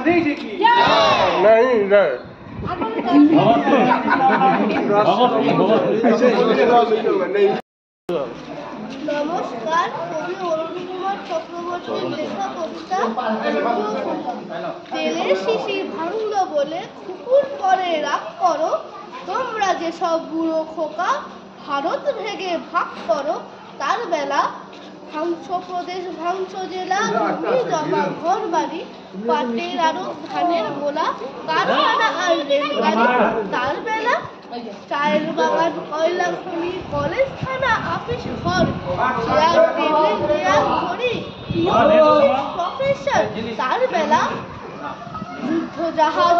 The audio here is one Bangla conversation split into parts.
गांधी जी की नहीं नहीं নমস্কার, কবি অরুণ কুমার চক্রবর্তীর লেখা কবিতা তেলের শিশি ভাঙলো বলে কুকুর করে রাগ করো, তোমরা যে সব বুড়ো খোকা ভারত ভেঙে ভাগ করো। তার বেলা ভাঙছো প্রদেশ, ভাঙছো জেলা, জমি জমা ঘর বাড়ি, পাটের আড়ত, ধানের গোলা, কারখানা আর রেলগাড়ি। তার বেলা চায়ের বাগান, কয়লা খনি, কলেজ, থানা, অফিস, ঘর, চেয়ার টেবিল, চেয়ার ঘড়ি, প্রফেসর। তার বেলা যুদ্ধ জাহাজ,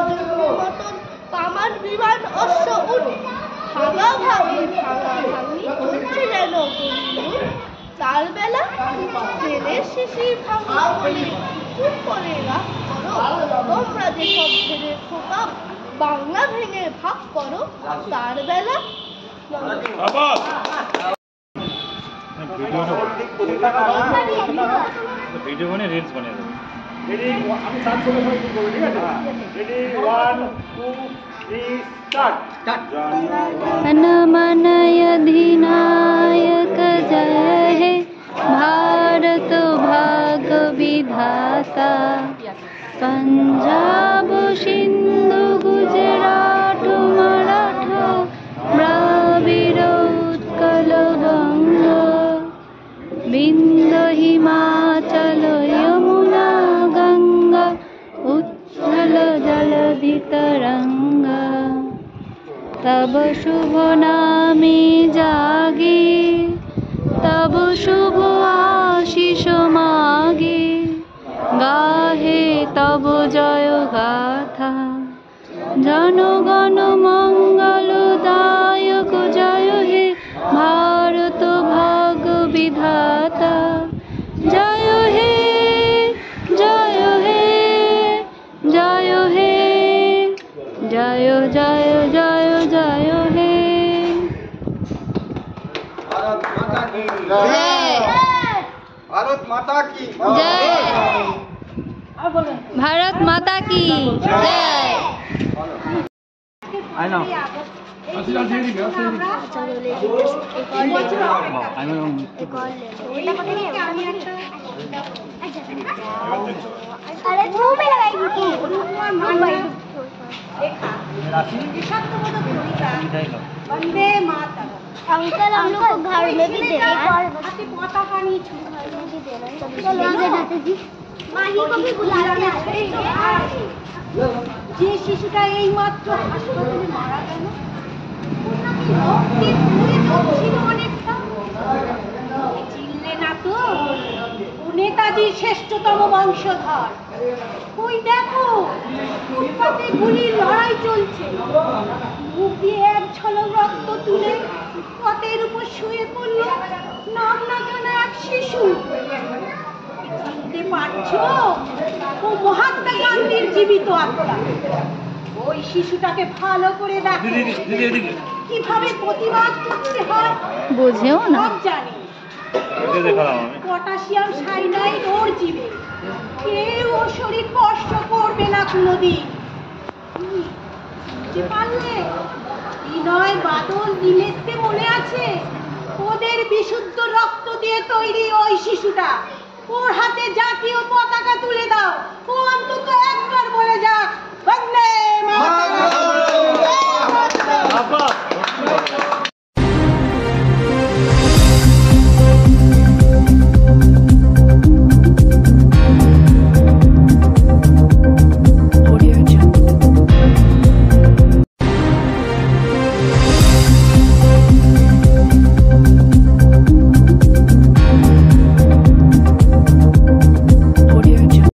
মতন, কামান, বিমান, অশ্ব, উট, ভাঙা ভাঙি চলছে যেন গুনগুন। তার বেলা তেলের শিশি ভাঙা বলে কুকুর করে রাগ করো, তোমরা যে সব ছেড়ে খোকা বাংলা ভেঙে ভাগ করো। তার বেলা ভিডিও বানিয়ে রিলস বানিয়ে দেবো। रेडी আমি স্টার্ট করলে সবাই শুরু করবে, ঠিক আছে? Ready 1 2 3 start. जनमनय अधिनायक जय हे भारत भाग्य विधाता, पंजाब सिंधु गुजरात मराठा द्रविड़ उत्कल बंग, विंध्य हिमाचल यमुना गंगा उच्छल जलधि तरंगा। तब शुभ नामे जागे, तब शुभ आशीष मागे, गाहे तब जय गाथा, जनगण मंगलदायक जय हे भारत भाग्य विधाता। जय हे जय हे जय हे जय जय जय जय हे। भारत माता की जय, भारत माता की जय। I know. Vande Mataram. Uncle हम लोग को घर में भी देना है, पताका नहीं छूना है। माही को भी बुला लेना है। যে শিশুটা এই মাত্র হাসপাতালে মারা গেল, চিনলে না তো? নেতাজির শ্রেষ্ঠতম বংশধর। ওই দেখো ফুটপাতে গুলির লড়াই চলছে, মুখ দিয়ে এক ঝলক রক্ত তুলে পথের উপর শুয়ে পড়ল নাম না জানা এক শিশু। চিনতে পারছো? ও মহাত্মা গান্ধীর জীবিত আত্মা। ওই শিশুটাকে ভালো করে দেখো, কিভাবে প্রতিবাদ করতে হয় বুঝেও না, সব জানি। পটাশিয়াম সাইনাইড ওর জীবে, কেউ ওর শরীর স্পর্শ করবে না কোনোদিন। বুঝতে পারলে? বিনয়, বাদল, নীলেশকে মনে আছে? ওদের বিশুদ্ধ রক্ত দিয়ে তৈরি ওই শিশুটা। ওর হাতে জাতীয় পতাকা তুলে দাও, ও অন্তত একবার বলে যাক বন্দে